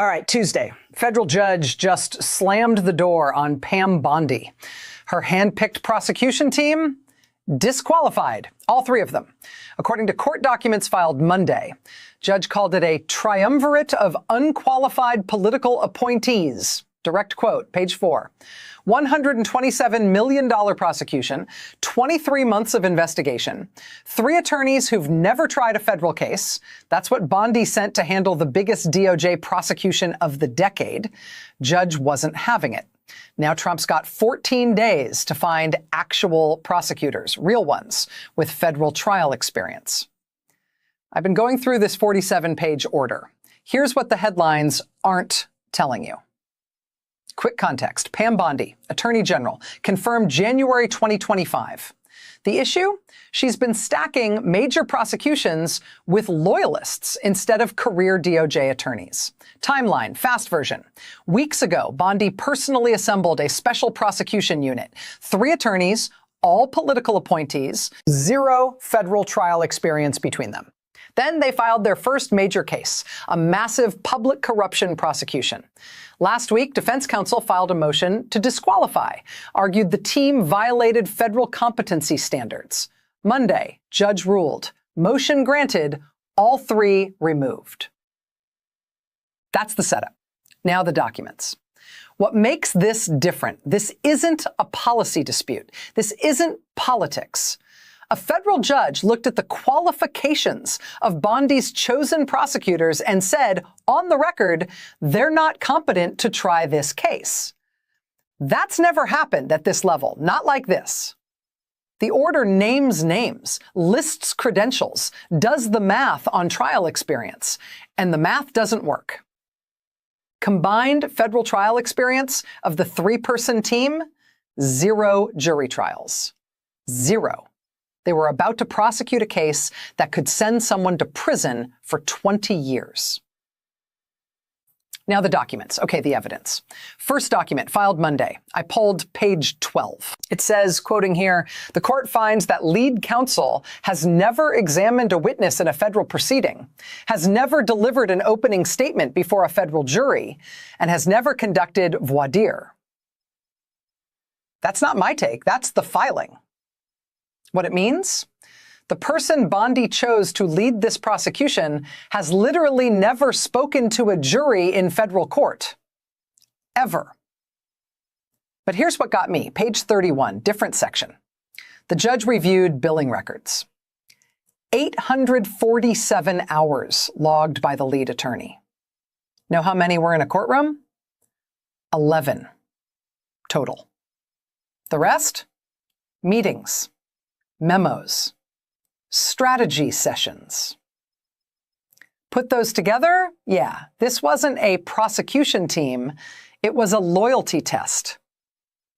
All right, Tuesday, federal judge just slammed the door on Pam Bondi. Her hand-picked prosecution team, disqualified, all three of them. According to court documents filed Monday, judge called it a triumvirate of unqualified political appointees. Direct quote, page 4. $127 million prosecution, 23 months of investigation, 3 attorneys who've never tried a federal case. That's what Bondi sent to handle the biggest DOJ prosecution of the decade. Judge wasn't having it. Now Trump's got 14 days to find actual prosecutors, real ones, with federal trial experience. I've been going through this 47-page order. Here's what the headlines aren't telling you. Quick context. Pam Bondi, Attorney General, confirmed January 2025. The issue? She's been stacking major prosecutions with loyalists instead of career DOJ attorneys. Timeline, fast version. Weeks ago, Bondi personally assembled a special prosecution unit. 3 attorneys, all political appointees, 0 federal trial experience between them. Then they filed their first major case, a massive public corruption prosecution. Last week, defense counsel filed a motion to disqualify, argued the team violated federal competency standards. Monday, judge ruled, motion granted, all 3 removed. That's the setup. Now the documents. What makes this different? This isn't a policy dispute. This isn't politics. A federal judge looked at the qualifications of Bondi's chosen prosecutors and said, on the record, they're not competent to try this case. That's never happened at this level, not like this. The order names names, lists credentials, does the math on trial experience, and the math doesn't work. Combined federal trial experience of the 3-person team, 0 jury trials. 0. They were about to prosecute a case that could send someone to prison for 20 years. Now the documents. Okay, the evidence. First document filed Monday. I pulled page 12. It says, quoting here, the court finds that lead counsel has never examined a witness in a federal proceeding, has never delivered an opening statement before a federal jury, and has never conducted voir dire. That's not my take. That's the filing. What it means? The person Bondi chose to lead this prosecution has literally never spoken to a jury in federal court. Ever. But here's what got me. Page 31, different section. The judge reviewed billing records. 847 hours logged by the lead attorney. Know how many were in a courtroom? 11 total. The rest? Meetings. Memos, strategy sessions. Put those together? Yeah, this wasn't a prosecution team. It was a loyalty test.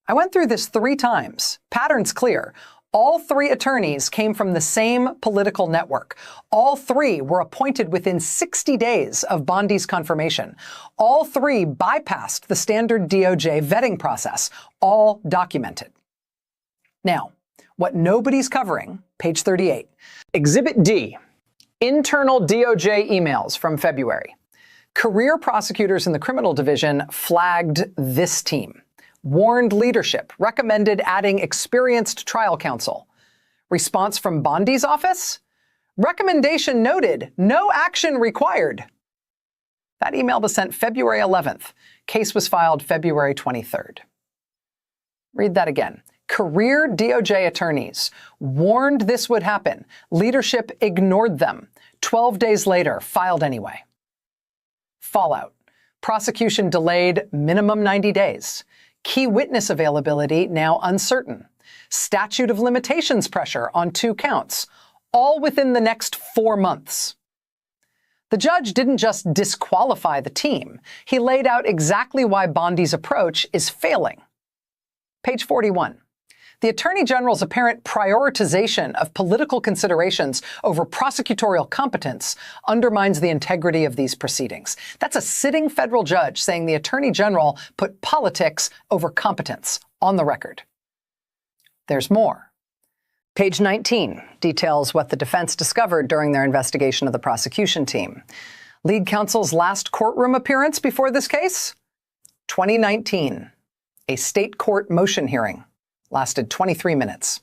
I went through this 3 times. Pattern's clear. All 3 attorneys came from the same political network. All 3 were appointed within 60 days of Bondi's confirmation. All 3 bypassed the standard DOJ vetting process, all documented. Now, what nobody's covering, page 38. Exhibit D, internal DOJ emails from February. Career prosecutors in the criminal division flagged this team, warned leadership, recommended adding experienced trial counsel. Response from Bondi's office? Recommendation noted, no action required. That email was sent February 11th. Case was filed February 23rd. Read that again. Career DOJ attorneys warned this would happen. Leadership ignored them. 12 days later, filed anyway. Fallout. Prosecution delayed minimum 90 days. Key witness availability now uncertain. Statute of limitations pressure on 2 counts, all within the next 4 months. The judge didn't just disqualify the team. He laid out exactly why Bondi's approach is failing. Page 41. The Attorney General's apparent prioritization of political considerations over prosecutorial competence undermines the integrity of these proceedings. That's a sitting federal judge saying the Attorney General put politics over competence on the record. There's more. Page 19 details what the defense discovered during their investigation of the prosecution team. Lead counsel's last courtroom appearance before this case? 2019. A state court motion hearing. Lasted 23 minutes.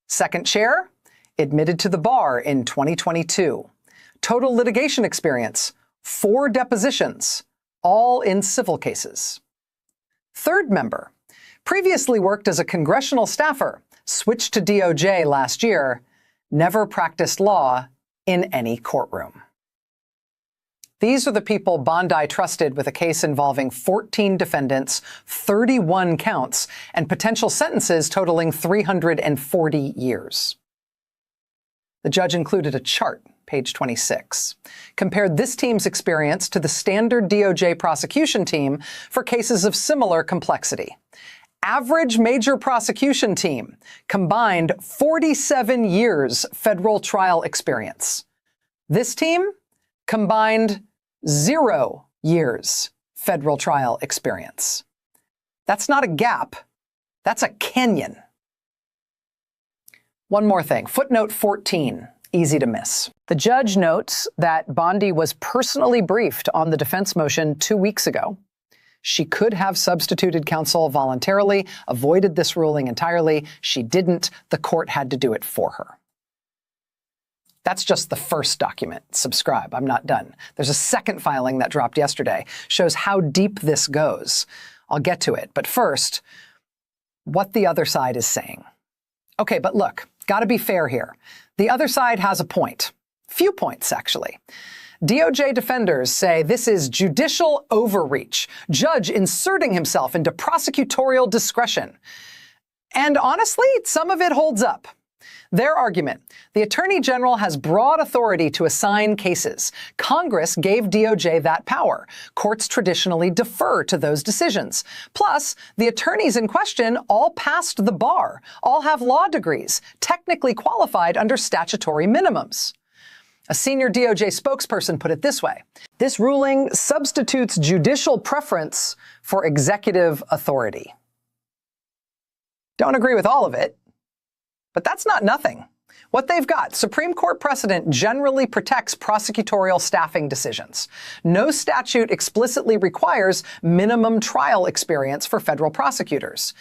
Second chair? Admitted to the bar in 2022. Total litigation experience, 4 depositions, all in civil cases. Third member? Previously worked as a congressional staffer, switched to DOJ last year, never practiced law in any courtroom. These are the people Bondi trusted with a case involving 14 defendants, 31 counts, and potential sentences totaling 340 years. The judge included a chart, page 26, compared this team's experience to the standard DOJ prosecution team for cases of similar complexity. Average major prosecution team combined 47 years federal trial experience. This team combined 0 years federal trial experience. That's not a gap, that's a canyon. One more thing, footnote 14, easy to miss. The judge notes that Bondi was personally briefed on the defense motion 2 weeks ago. She could have substituted counsel voluntarily, avoided this ruling entirely. She didn't. The court had to do it for her. That's just the first document. Subscribe. I'm not done. There's a second filing that dropped yesterday. Shows how deep this goes. I'll get to it. But first, what the other side is saying. Okay, but look, gotta be fair here. The other side has a point. Few points, actually. DOJ defenders say this is judicial overreach, judge inserting himself into prosecutorial discretion. And honestly, some of it holds up. Their argument, the Attorney General has broad authority to assign cases. Congress gave DOJ that power. Courts traditionally defer to those decisions. Plus, the attorneys in question all passed the bar, all have law degrees, technically qualified under statutory minimums. A senior DOJ spokesperson put it this way: this ruling substitutes judicial preference for executive authority. Don't agree with all of it, but that's not nothing. What they've got, Supreme Court precedent generally protects prosecutorial staffing decisions. No statute explicitly requires minimum trial experience for federal prosecutors.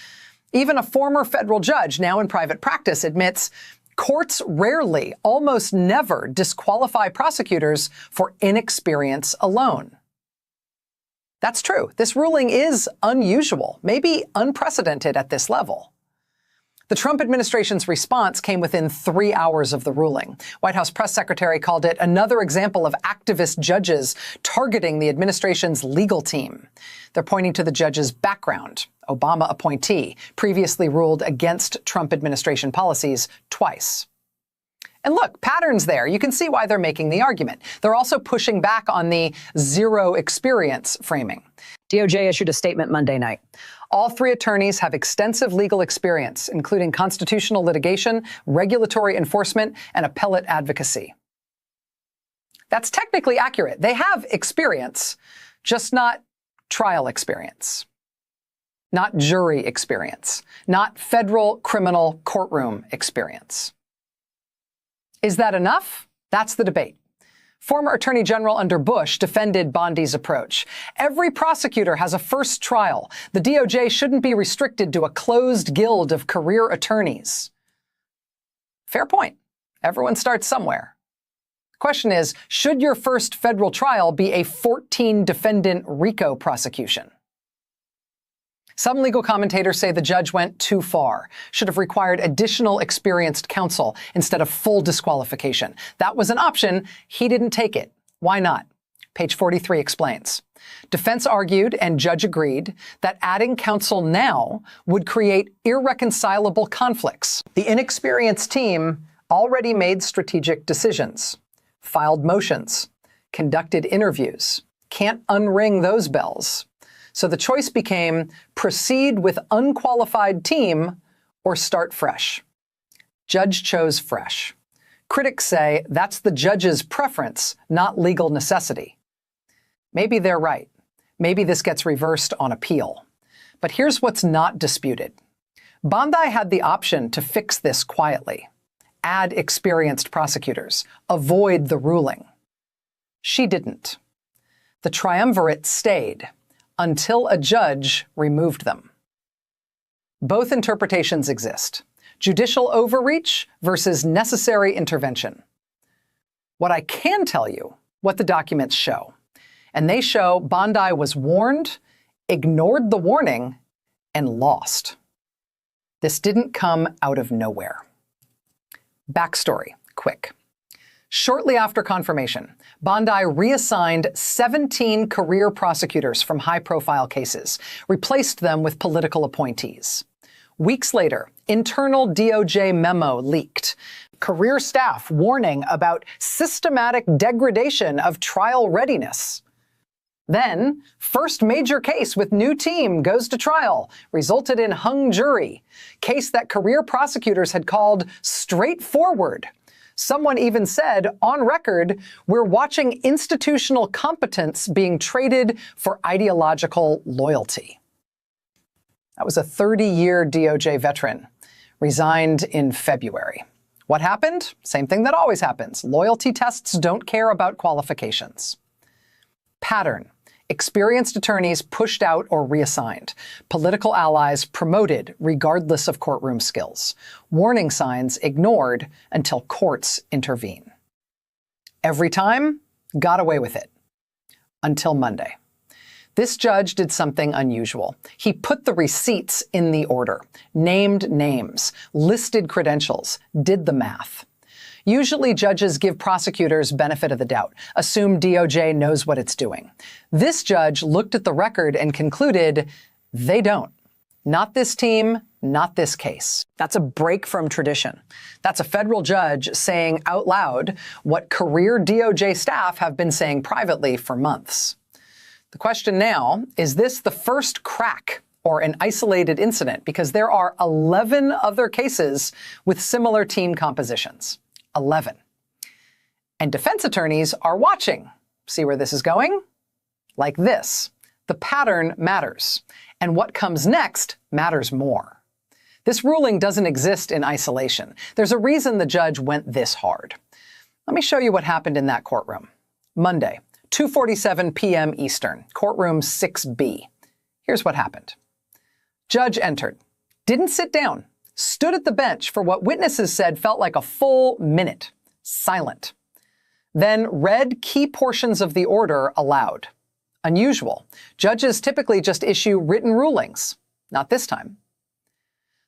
Even a former federal judge, now in private practice, admits courts rarely, almost never, disqualify prosecutors for inexperience alone. That's true. This ruling is unusual, maybe unprecedented at this level. The Trump administration's response came within 3 hours of the ruling. White House press secretary called it another example of activist judges targeting the administration's legal team. They're pointing to the judge's background. Obama appointee, previously ruled against Trump administration policies twice. And look, patterns there. You can see why they're making the argument. They're also pushing back on the zero experience framing. DOJ issued a statement Monday night. All 3 attorneys have extensive legal experience, including constitutional litigation, regulatory enforcement, and appellate advocacy. That's technically accurate. They have experience, just not trial experience, not jury experience, not federal criminal courtroom experience. Is that enough? That's the debate. Former Attorney General under Bush defended Bondi's approach. Every prosecutor has a first trial. The DOJ shouldn't be restricted to a closed guild of career attorneys. Fair point. Everyone starts somewhere. The question is, should your first federal trial be a 14-defendant RICO prosecution? Some legal commentators say the judge went too far, should have required additional experienced counsel instead of full disqualification. That was an option. He didn't take it. Why not? Page 43 explains. Defense argued, and judge agreed, that adding counsel now would create irreconcilable conflicts. The inexperienced team already made strategic decisions, filed motions, conducted interviews. Can't unring those bells. So the choice became proceed with unqualified team or start fresh. Judge chose fresh. Critics say that's the judge's preference, not legal necessity. Maybe they're right. Maybe this gets reversed on appeal. But here's what's not disputed. Bondi had the option to fix this quietly. Add experienced prosecutors. Avoid the ruling. She didn't. The triumvirate stayed until a judge removed them. Both interpretations exist: judicial overreach versus necessary intervention. What I can tell you, what the documents show, and they show Bondi was warned, ignored the warning, and lost. This didn't come out of nowhere. Backstory, quick. Shortly after confirmation, Bondi reassigned 17 career prosecutors from high-profile cases, replaced them with political appointees. Weeks later, internal DOJ memo leaked. Career staff warning about systematic degradation of trial readiness. Then, first major case with new team goes to trial, resulted in hung jury. Case that career prosecutors had called straightforward. Someone even said, on record, we're watching institutional competence being traded for ideological loyalty. That was a 30-year DOJ veteran, resigned in February. What happened? Same thing that always happens. Loyalty tests don't care about qualifications. Pattern. Experienced attorneys pushed out or reassigned. Political allies promoted regardless of courtroom skills. Warning signs ignored until courts intervene. Every time, got away with it. Until Monday. This judge did something unusual. He put the receipts in the order, named names, listed credentials, did the math. Usually judges give prosecutors benefit of the doubt, assume DOJ knows what it's doing. This judge looked at the record and concluded they don't. Not this team, not this case. That's a break from tradition. That's a federal judge saying out loud what career DOJ staff have been saying privately for months. The question now, is this the first crack or an isolated incident? Because there are 11 other cases with similar team compositions. 11. And defense attorneys are watching. See where this is going? Like this. The pattern matters. And what comes next matters more. This ruling doesn't exist in isolation. There's a reason the judge went this hard. Let me show you what happened in that courtroom. Monday, 2:47 p.m. Eastern, courtroom 6B. Here's what happened. Judge entered, didn't sit down, stood at the bench for what witnesses said felt like a full minute, silent. Then read key portions of the order aloud. Unusual. Judges typically just issue written rulings. Not this time.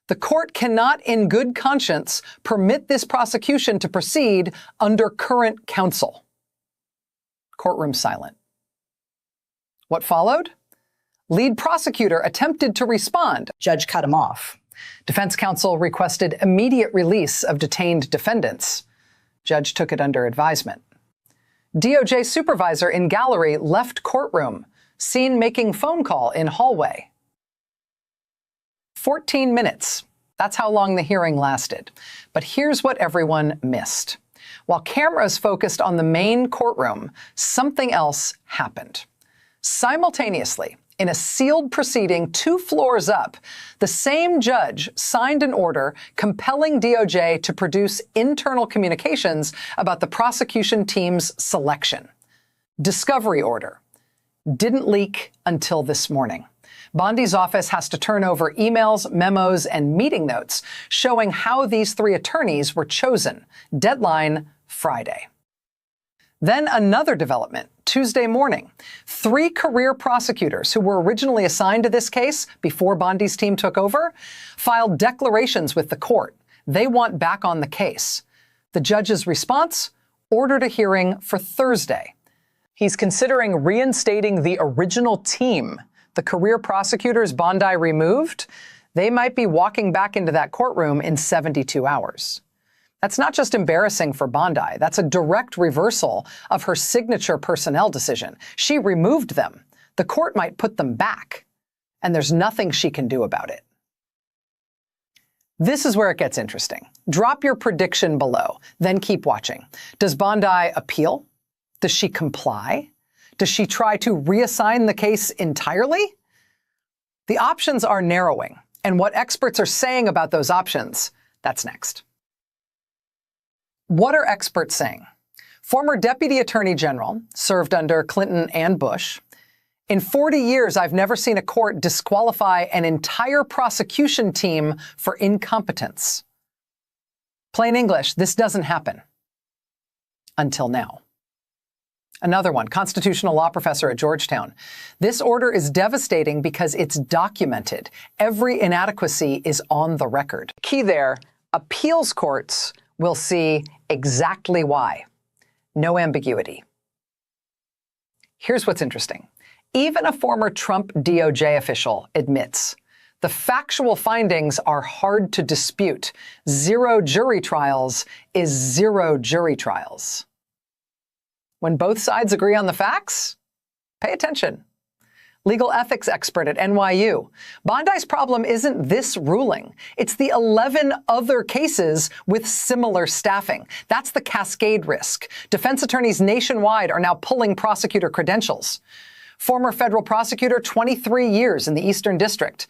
The court cannot, in good conscience, permit this prosecution to proceed under current counsel. Courtroom silent. What followed? Lead prosecutor attempted to respond. Judge cut him off. Defense counsel requested immediate release of detained defendants. Judge took it under advisement. DOJ supervisor in gallery left courtroom, seen making phone call in hallway. 14 minutes. That's how long the hearing lasted. But here's what everyone missed. While cameras focused on the main courtroom, something else happened. Simultaneously, in a sealed proceeding 2 floors up, the same judge signed an order compelling DOJ to produce internal communications about the prosecution team's selection. Discovery order. Didn't leak until this morning. Bondi's office has to turn over emails, memos, and meeting notes showing how these 3 attorneys were chosen. Deadline Friday. Then another development, Tuesday morning. 3 career prosecutors who were originally assigned to this case before Bondi's team took over filed declarations with the court. They want back on the case. The judge's response? Ordered a hearing for Thursday. He's considering reinstating the original team. The career prosecutors Bondi removed, they might be walking back into that courtroom in 72 hours. That's not just embarrassing for Bondi. That's a direct reversal of her signature personnel decision. She removed them. The court might put them back, and there's nothing she can do about it. This is where it gets interesting. Drop your prediction below, then keep watching. Does Bondi appeal? Does she comply? Does she try to reassign the case entirely? The options are narrowing, and what experts are saying about those options, that's next. What are experts saying? Former Deputy Attorney General, served under Clinton and Bush. In 40 years, I've never seen a court disqualify an entire prosecution team for incompetence. Plain English, this doesn't happen. Until now. Another one, constitutional law professor at Georgetown. This order is devastating because it's documented. Every inadequacy is on the record. Key there, appeals courts will see exactly why. No ambiguity. Here's what's interesting. Even a former Trump DOJ official admits the factual findings are hard to dispute. 0 jury trials is 0 jury trials. When both sides agree on the facts, pay attention. Legal ethics expert at NYU. Bondi's problem isn't this ruling. It's the 11 other cases with similar staffing. That's the cascade risk. Defense attorneys nationwide are now pulling prosecutor credentials. Former federal prosecutor, 23 years in the Eastern District.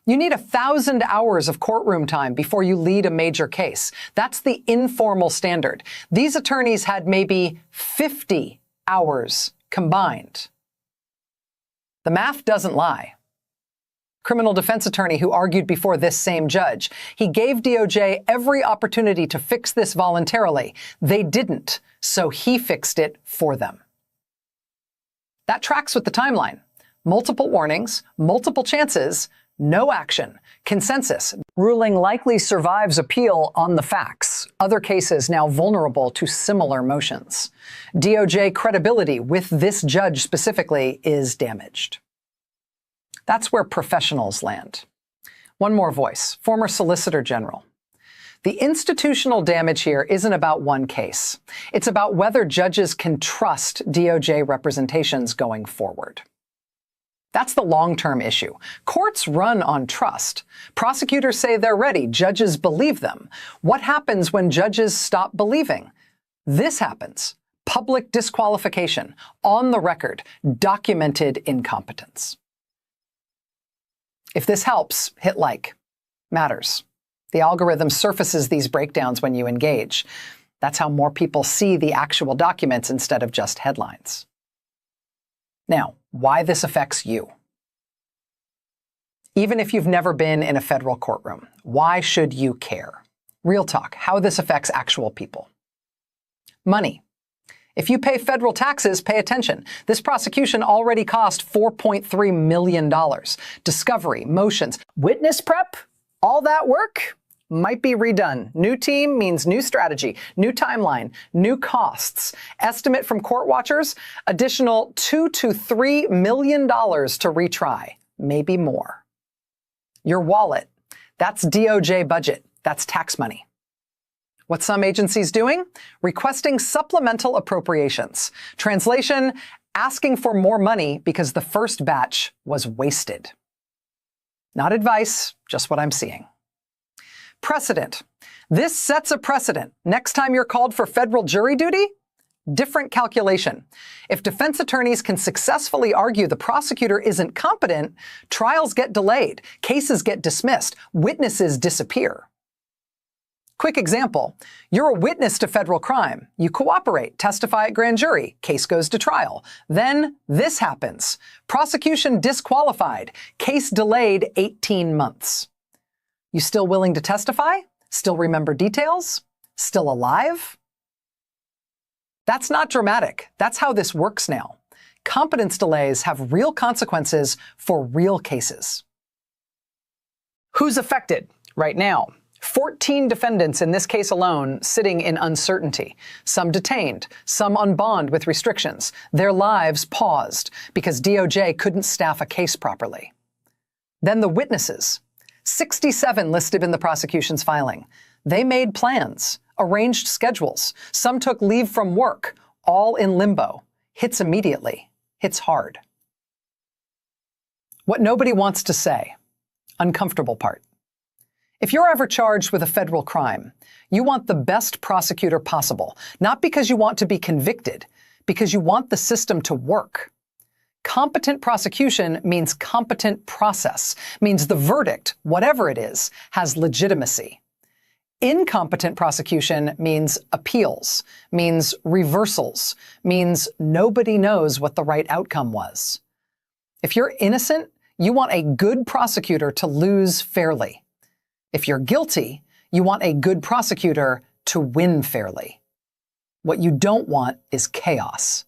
You need 1,000 hours of courtroom time before you lead a major case. That's the informal standard. These attorneys had maybe 50 hours combined. The math doesn't lie. Criminal defense attorney who argued before this same judge. He gave DOJ every opportunity to fix this voluntarily. They didn't, so he fixed it for them. That tracks with the timeline. Multiple warnings, multiple chances, no action. Consensus. Ruling likely survives appeal on the facts. Other cases now vulnerable to similar motions. DOJ credibility with this judge specifically is damaged. That's where professionals land. One more voice. Former Solicitor General. The institutional damage here isn't about one case. It's about whether judges can trust DOJ representations going forward. That's the long-term issue. Courts run on trust. Prosecutors say they're ready. Judges believe them. What happens when judges stop believing? This happens. Public disqualification. On the record. Documented incompetence. If this helps, hit like. Matters. The algorithm surfaces these breakdowns when you engage. That's how more people see the actual documents instead of just headlines. Now, why this affects you. Even if you've never been in a federal courtroom, why should you care? Real talk, how this affects actual people. Money. If you pay federal taxes, pay attention. This prosecution already cost $4.3 million. Discovery, motions, witness prep, all that work might be redone. New team means new strategy, new timeline, new costs. Estimate from court watchers, additional $2 to $3 million to retry, maybe more. Your wallet, that's DOJ budget, that's tax money. What some agencies doing? Requesting supplemental appropriations. Translation, asking for more money because the first batch was wasted. Not advice, just what I'm seeing. Precedent. This sets a precedent. Next time you're called for federal jury duty, different calculation. If defense attorneys can successfully argue the prosecutor isn't competent, trials get delayed, cases get dismissed, witnesses disappear. Quick example, you're a witness to federal crime. You cooperate, testify at grand jury, case goes to trial. Then this happens. Prosecution disqualified, case delayed 18 months. You still willing to testify? Still remember details? Still alive? That's not dramatic. That's how this works now. Competence delays have real consequences for real cases. Who's affected right now? 14 defendants in this case alone sitting in uncertainty. Some detained, some on bond with restrictions. Their lives paused because DOJ couldn't staff a case properly. Then the witnesses. 67 listed in the prosecution's filing. They made plans, arranged schedules. Some took leave from work, all in limbo. Hits immediately. Hits hard. What nobody wants to say. Uncomfortable part. If you're ever charged with a federal crime, you want the best prosecutor possible, not because you want to be convicted, because you want the system to work. Competent prosecution means competent process, means the verdict, whatever it is, has legitimacy. Incompetent prosecution means appeals, means reversals, means nobody knows what the right outcome was. If you're innocent, you want a good prosecutor to lose fairly. If you're guilty, you want a good prosecutor to win fairly. What you don't want is chaos.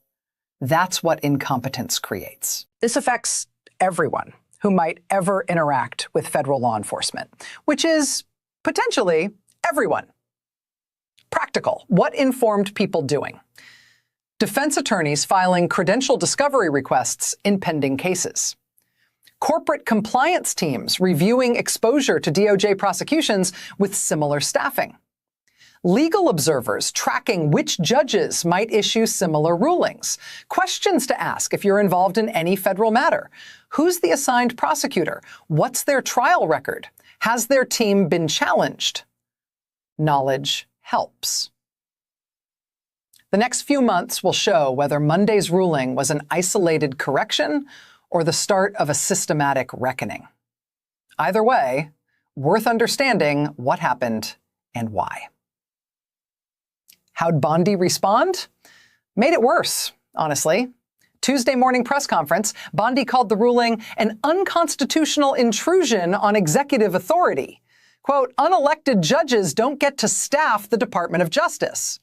That's what incompetence creates. This affects everyone who might ever interact with federal law enforcement, which is potentially everyone. Practical. What informed people doing? Defense attorneys filing credential discovery requests in pending cases. Corporate compliance teams reviewing exposure to DOJ prosecutions with similar staffing. Legal observers tracking which judges might issue similar rulings. Questions to ask if you're involved in any federal matter. Who's the assigned prosecutor? What's their trial record? Has their team been challenged? Knowledge helps. The next few months will show whether Monday's ruling was an isolated correction or the start of a systematic reckoning. Either way, worth understanding what happened and why. How'd Bondi respond? Made it worse, honestly. Tuesday morning press conference, Bondi called the ruling an unconstitutional intrusion on executive authority. Quote, unelected judges don't get to staff the Department of Justice.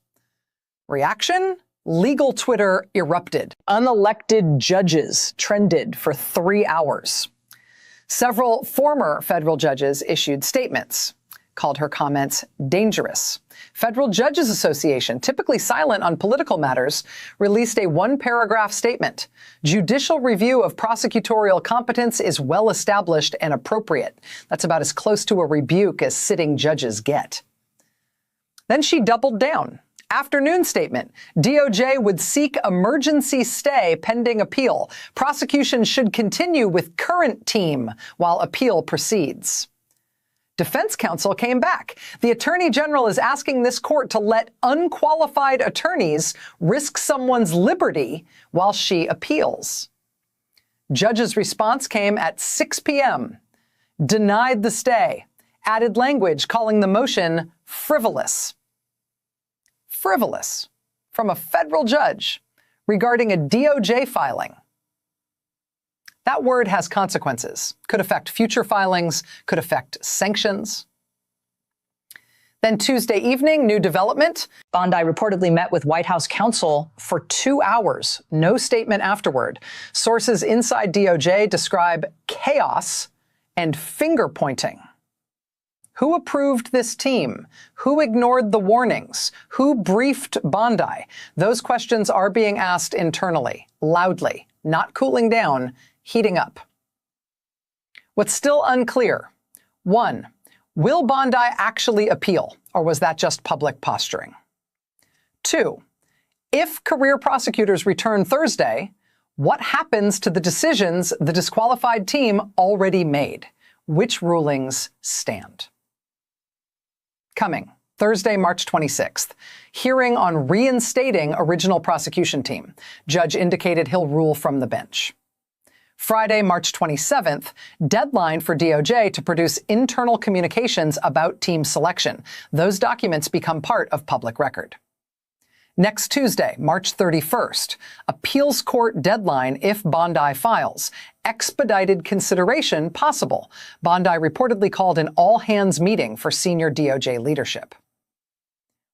Reaction? Legal Twitter erupted. Unelected judges trended for 3 hours. Several former federal judges issued statements, called her comments dangerous. Federal Judges Association, typically silent on political matters, released a 1-paragraph statement. Judicial review of prosecutorial competence is well established and appropriate. That's about as close to a rebuke as sitting judges get. Then she doubled down. Afternoon statement. DOJ would seek emergency stay pending appeal. Prosecution should continue with current team while appeal proceeds. Defense counsel came back. The Attorney General is asking this court to let unqualified attorneys risk someone's liberty while she appeals. Judge's response came at 6 p.m. Denied the stay. Added language calling the motion frivolous. Frivolous from a federal judge regarding a DOJ filing. That word has consequences. Could affect future filings, could affect sanctions. Then Tuesday evening, new development. Bondi reportedly met with White House counsel for 2 hours. No statement afterward. Sources inside DOJ describe chaos and finger pointing. Who approved this team? Who ignored the warnings? Who briefed Bondi? Those questions are being asked internally, loudly, not cooling down, heating up. What's still unclear? 1. Will Bondi actually appeal, or was that just public posturing? 2. If career prosecutors return Thursday, what happens to the decisions the disqualified team already made? Which rulings stand? Coming, Thursday, March 26th. Hearing on reinstating original prosecution team. Judge indicated he'll rule from the bench. Friday, March 27th, deadline for DOJ to produce internal communications about team selection. Those documents become part of public record. Next Tuesday, March 31st, appeals court deadline if Bondi files. Expedited consideration possible. Bondi reportedly called an all-hands meeting for senior DOJ leadership.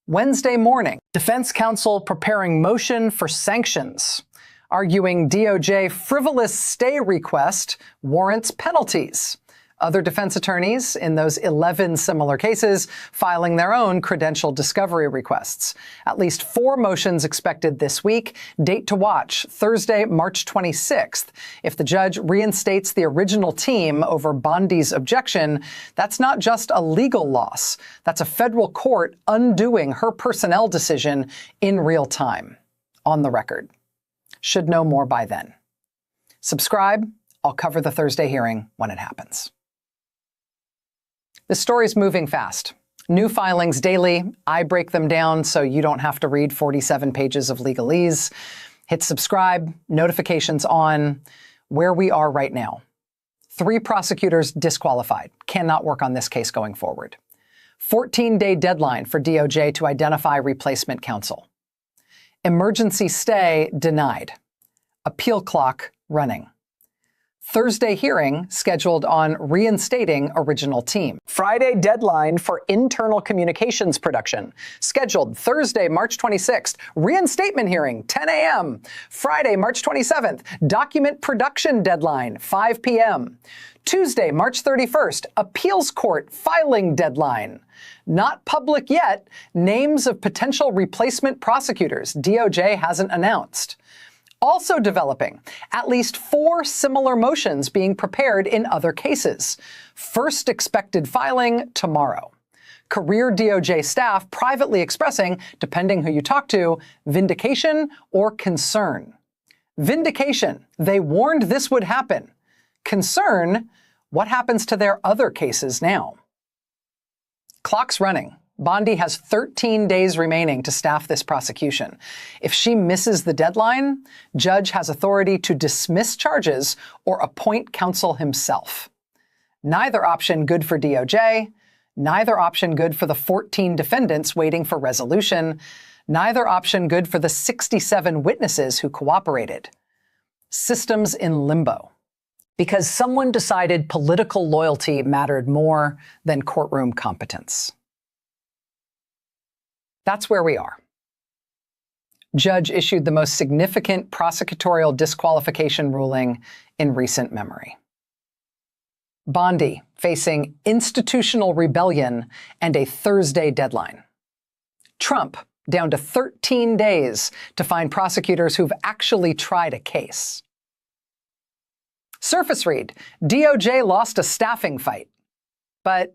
Wednesday morning, defense counsel preparing motion for sanctions, arguing DOJ frivolous stay request warrants penalties. Other defense attorneys in those 11 similar cases filing their own credential discovery requests. At least 4 motions expected this week. Date to watch, Thursday, March 26th. If the judge reinstates the original team over Bondi's objection, that's not just a legal loss. That's a federal court undoing her personnel decision in real time, on the record. Should know more by then. Subscribe. I'll cover the Thursday hearing when it happens. This story's moving fast. New filings daily. I break them down so you don't have to read 47 pages of legalese. Hit subscribe, notifications on. Where we are right now. 3 prosecutors disqualified. Cannot work on this case going forward. 14-day deadline for DOJ to identify replacement counsel. Emergency stay denied. Appeal clock running. Thursday hearing scheduled on reinstating original team. Friday deadline for internal communications production. Scheduled Thursday, March 26th. Reinstatement hearing, 10 a.m. Friday, March 27th. Document production deadline, 5 p.m. Tuesday, March 31st. Appeals court filing deadline. Not public yet. Names of potential replacement prosecutors DOJ hasn't announced. Also developing, at least 4 similar motions being prepared in other cases. First expected filing tomorrow. Career DOJ staff privately expressing, depending who you talk to, vindication or concern. Vindication, they warned this would happen. Concern, what happens to their other cases now? Clock's running. Bondi has 13 days remaining to staff this prosecution. If she misses the deadline, judge has authority to dismiss charges or appoint counsel himself. Neither option good for DOJ, neither option good for the 14 defendants waiting for resolution, neither option good for the 67 witnesses who cooperated. Systems in limbo. Because someone decided political loyalty mattered more than courtroom competence. That's where we are. Judge issued the most significant prosecutorial disqualification ruling in recent memory. Bondi facing institutional rebellion and a Thursday deadline. Trump down to 13 days to find prosecutors who've actually tried a case. Surface read, DOJ lost a staffing fight. But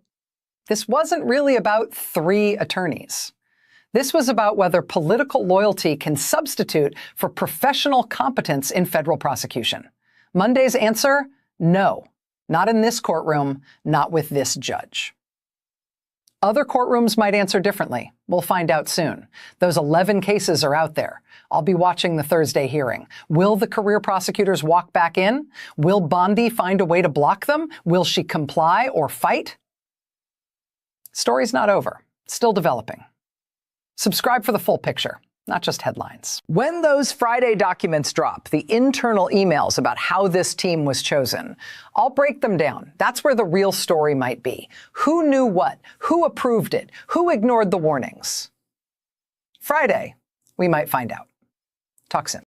this wasn't really about 3 attorneys. This was about whether political loyalty can substitute for professional competence in federal prosecution. Monday's answer? No. Not in this courtroom, not with this judge. Other courtrooms might answer differently. We'll find out soon. Those 11 cases are out there. I'll be watching the Thursday hearing. Will the career prosecutors walk back in? Will Bondi find a way to block them? Will she comply or fight? Story's not over. Still developing. Subscribe for the full picture, not just headlines. When those Friday documents drop, the internal emails about how this team was chosen, I'll break them down. That's where the real story might be. Who knew what? Who approved it? Who ignored the warnings? Friday, we might find out. Talk soon.